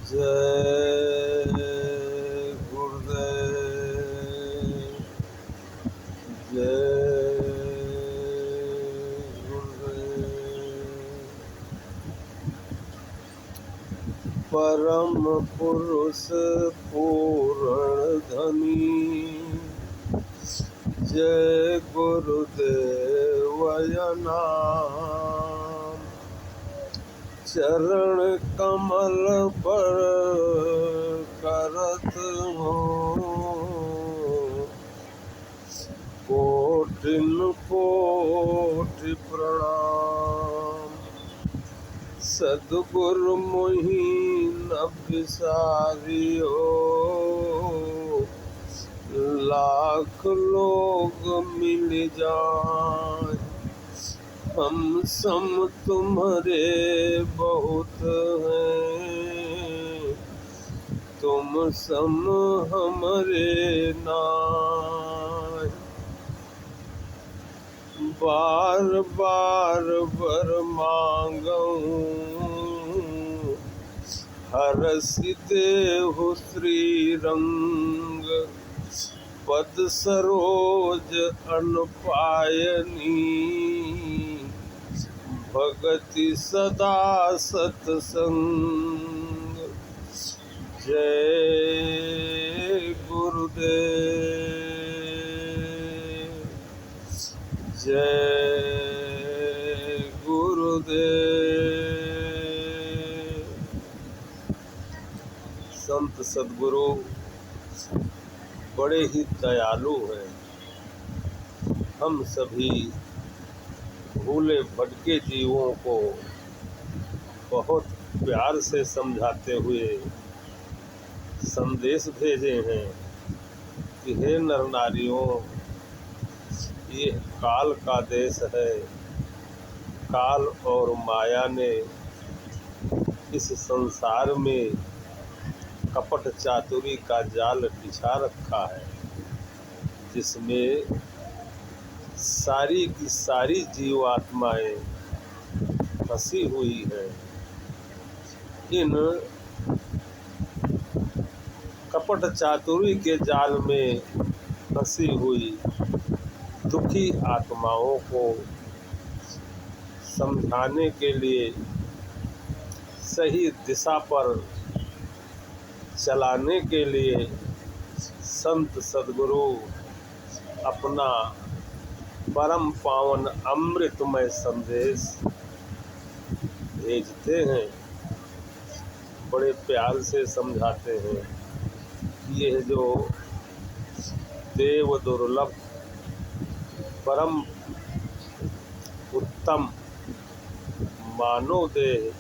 जय गुरुदेव, जय गुरुदेव। परम पुरुष पूर्ण धनी, जय गुरुदेव नाम। चरण कमल पर करत हूँ, कोटिन कोटि प्रणाम। सद्गुरु मोहि न बिसारियो, लाख लोग मिल जाए हम सम तुम्हारे बहुत हैं, तुम सम हमरे नाय। बार बार वर मांगऊं, हरस देहु श्री रंग। पद सरोज अनुपायनी, भगति सदा सतसंग। जय गुरुदेव, जय गुरुदेव। संत सद्गुरु बड़े ही दयालु हैं। हम सभी भूले भटके जीवों को बहुत प्यार से समझाते हुए संदेश भेजे हैं कि हे नर नारियों, ये काल का देश है। काल और माया ने इस संसार में कपट चातुरी का जाल बिछा रखा है, जिसमें सारी की सारी जीवात्माएं फंसी हुई हैं। इन कपट चातुरी के जाल में फंसी हुई दुखी आत्माओं को समझाने के लिए, सही दिशा पर चलाने के लिए संत सद्गुरु अपना परम पावन अमृतमय संदेश भेजते हैं। बड़े प्यार से समझाते हैं कि यह जो देव दुर्लभ परम उत्तम मानव देह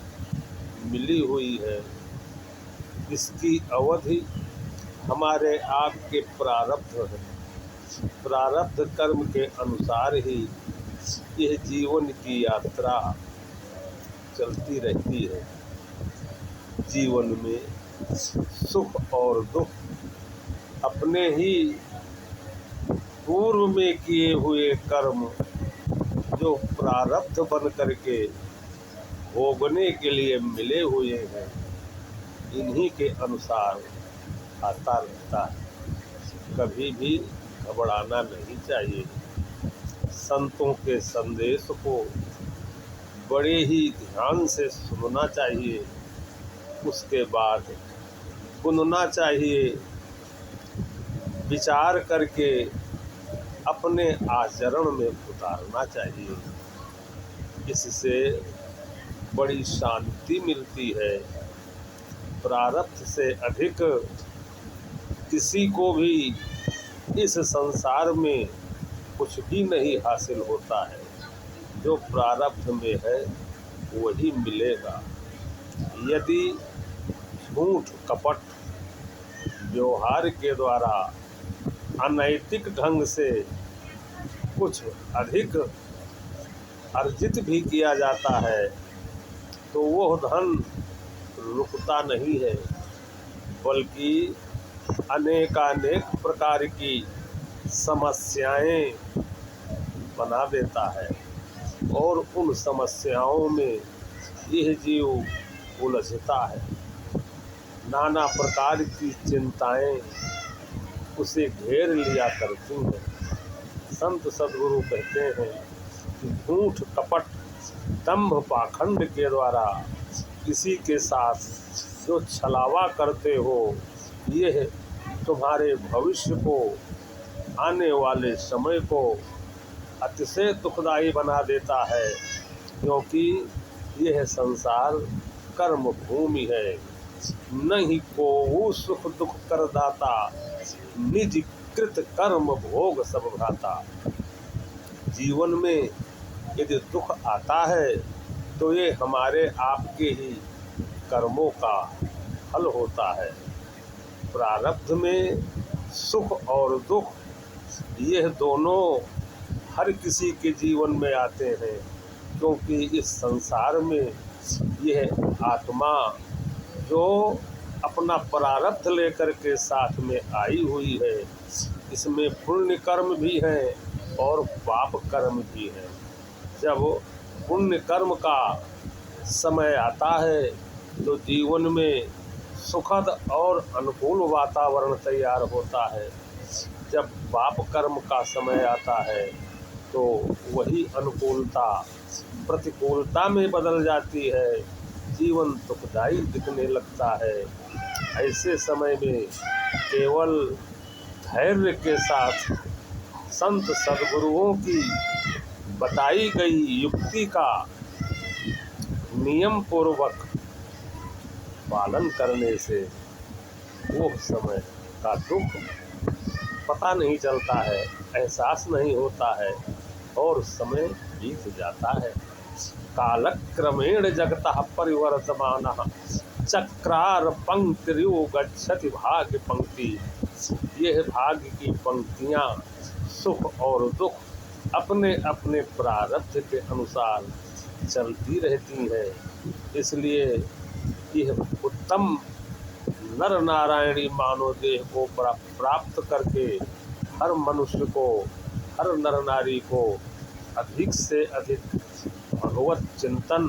मिली हुई है, इसकी अवधि हमारे आपके प्रारब्ध है। प्रारब्ध कर्म के अनुसार ही यह जीवन की यात्रा चलती रहती है। जीवन में सुख और दुख अपने ही पूर्व में किए हुए कर्म जो प्रारब्ध बन करके भोगने के लिए मिले हुए हैं, इन्हीं के अनुसार आता रहता है। कभी भी घबराना नहीं चाहिए। संतों के संदेश को बड़े ही ध्यान से सुनना चाहिए, उसके बाद सुनना चाहिए, विचार करके अपने आचरण में उतारना चाहिए। इससे बड़ी शांति मिलती है। प्रारब्ध से अधिक किसी को भी इस संसार में कुछ भी नहीं हासिल होता है। जो प्रारब्ध में है वही मिलेगा। यदि झूठ कपट व्यवहार के द्वारा अनैतिक ढंग से कुछ अधिक अर्जित भी किया जाता है तो वह धन रुकता नहीं है, बल्कि अनेकानेक प्रकार की समस्याएं बना देता है और उन समस्याओं में यह जीव उलझता है। नाना प्रकार की चिंताएं उसे घेर लिया करती हैं। संत सद्गुरु कहते हैं कि झूठ कपट दंभ पाखंड के द्वारा किसी के साथ जो छलावा करते हो, यह तुम्हारे भविष्य को, आने वाले समय को अतिशय दुखदायी बना देता है, क्योंकि यह संसार कर्म भूमि है। नहीं को सुख दुख कर दाता, निज कृत कर्म भोग सब भ्राता। जीवन में यदि दुख आता है तो ये हमारे आपके ही कर्मों का फल होता है। प्रारब्ध में सुख और दुख, यह दोनों हर किसी के जीवन में आते हैं, क्योंकि इस संसार में यह आत्मा जो अपना प्रारब्ध लेकर के साथ में आई हुई है, इसमें पुण्य कर्म भी हैं और पाप कर्म भी हैं। जब पुण्य कर्म का समय आता है तो जीवन में सुखद और अनुकूल वातावरण तैयार होता है। जब पाप कर्म का समय आता है तो वही अनुकूलता प्रतिकूलता में बदल जाती है, जीवन दुखदायी दिखने लगता है। ऐसे समय में केवल धैर्य के साथ संत सद्गुरुओं की बताई गई युक्ति का नियम पूर्वक पालन करने से वो समय का दुख पता नहीं चलता है, एहसास नहीं होता है और समय बीत जाता है। कालक्रमेण जगतः परिवर्तमानः चक्रार पंक्तिर्यो गच्छति भाग्य पंक्ति। यह भाग्य की पंक्तियाँ सुख और दुख अपने अपने प्रारब्ध के अनुसार चलती रहती हैं। इसलिए यह उत्तम नर नारायणी मानव देह को प्राप्त करके हर मनुष्य को, हर नर नारी को अधिक से अधिक भगवत चिंतन,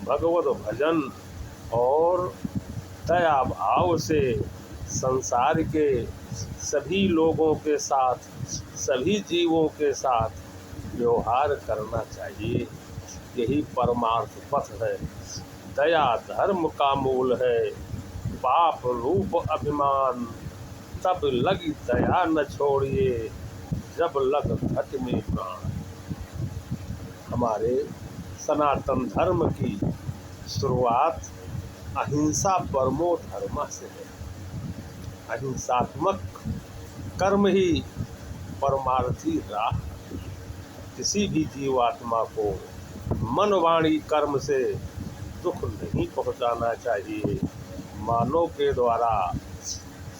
भगवत भजन और दया भाव से संसार के सभी लोगों के साथ, सभी जीवों के साथ व्यवहार करना चाहिए। यही परमार्थ पथ है। दया धर्म का मूल है, पाप रूप अभिमान तब लगी दया न छोड़िए, जब लग घट में प्राण। हमारे सनातन धर्म की शुरुआत अहिंसा परमो धर्म से है। अहिंसात्मक कर्म ही परमार्थी राह। किसी भी जीवात्मा को मन वाणी कर्म से दुख नहीं पहुंचाना चाहिए। मानव के द्वारा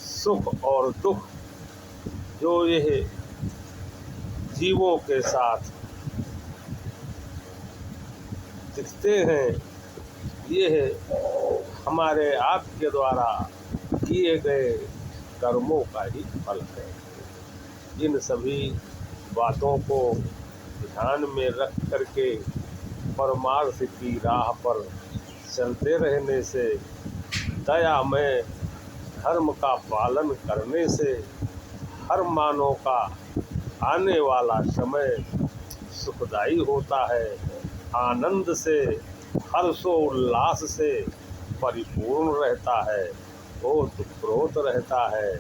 सुख और दुख जो यह जीवों के साथ दिखते हैं, यह हमारे आपके द्वारा किए गए कर्मों का ही फल है। इन सभी बातों को ध्यान में रख करके परमार्थ की राह पर चलते रहने से, दयामय धर्म का पालन करने से हर मानव का आने वाला समय सुखदायी होता है, आनंद से, हर्षोल्लास से परिपूर्ण रहता है, ओतप्रोत रहता है।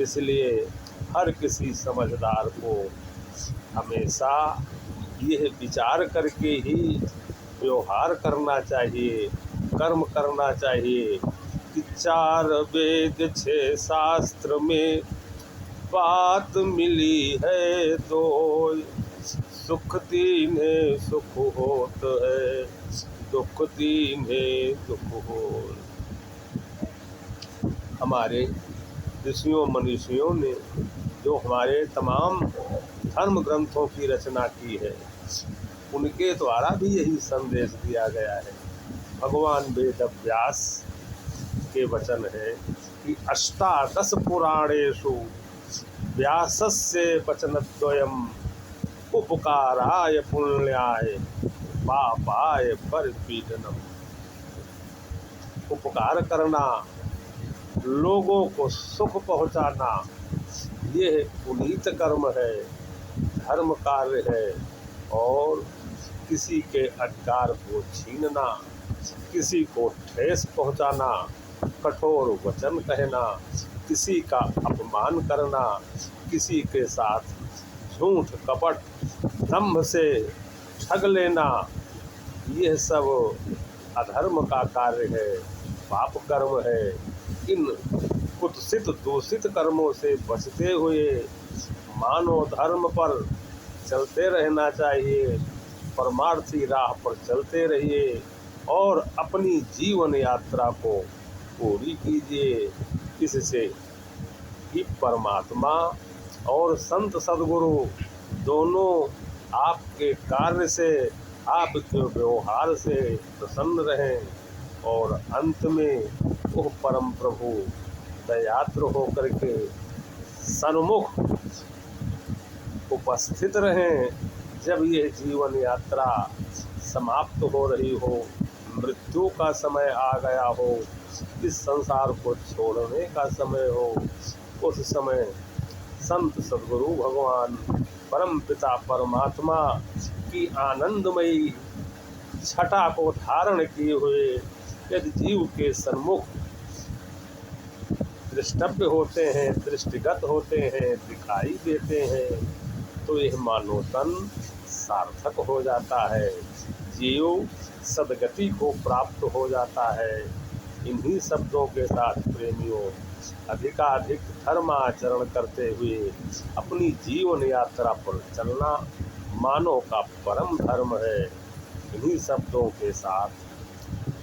इसलिए हर किसी समझदार को हमेशा यह विचार करके ही व्यवहार करना चाहिए, कर्म करना चाहिए कि 4 वेद 6 शास्त्र में बात मिली है दो, सुख दीने सुख होत है, दुख दीने दुख हो। हमारे ऋषियों मनीषियों ने जो हमारे तमाम धर्म ग्रंथों की रचना की है, उनके द्वारा भी यही संदेश दिया गया है। भगवान वेद व्यास के वचन है कि 18 पुराणेषु व्यासस्य वचनद्वयम् उपकाराय पुण्याय पापाय परिपीडनम्। उपकार करना लोगों को सुख पहुंचाना, ये पुनीत कर्म है, धर्म कार्य है। और किसी के अधिकार को छीनना, किसी को ठेस पहुंचाना, कठोर वचन कहना, किसी का अपमान करना, किसी के साथ झूठ कपट दंभ से ठग लेना, यह सब अधर्म का कार्य है, पाप कर्म है। इन कुत्सित दूषित कर्मों से बचते हुए मानव धर्म पर चलते रहना चाहिए, परमार्थी राह पर चलते रहिए और अपनी जीवन यात्रा को पूरी कीजिए। इससे कि परमात्मा और संत सद्गुरु दोनों आपके कार्य से, आपके व्यवहार से प्रसन्न रहें और अंत में वो परम प्रभु दयात्र होकर के सन्मुख उपस्थित रहें। जब यह जीवन यात्रा समाप्त हो रही हो, मृत्यु का समय आ गया हो, इस संसार को छोड़ने का समय हो, उस समय संत सद्गुरु भगवान परम पिता परमात्मा की आनंदमयी छटा को धारण किए हुए यदि जीव के सन्मुख दृष्टव्य होते हैं, दृष्टिगत होते हैं, दिखाई देते हैं, तो यह मानव तन सार्थक हो जाता है, जीव सदगति को प्राप्त हो जाता है। इन्हीं शब्दों के साथ प्रेमियों, अधिकाधिक धर्माचरण करते हुए अपनी जीवन यात्रा पर चलना मानव का परम धर्म है। इन्हीं शब्दों के साथ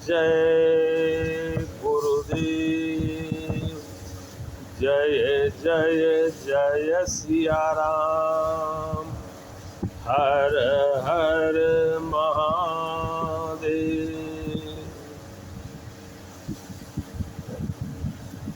जय गुरुदेव, जय जय जय सिया राम, हर हर मा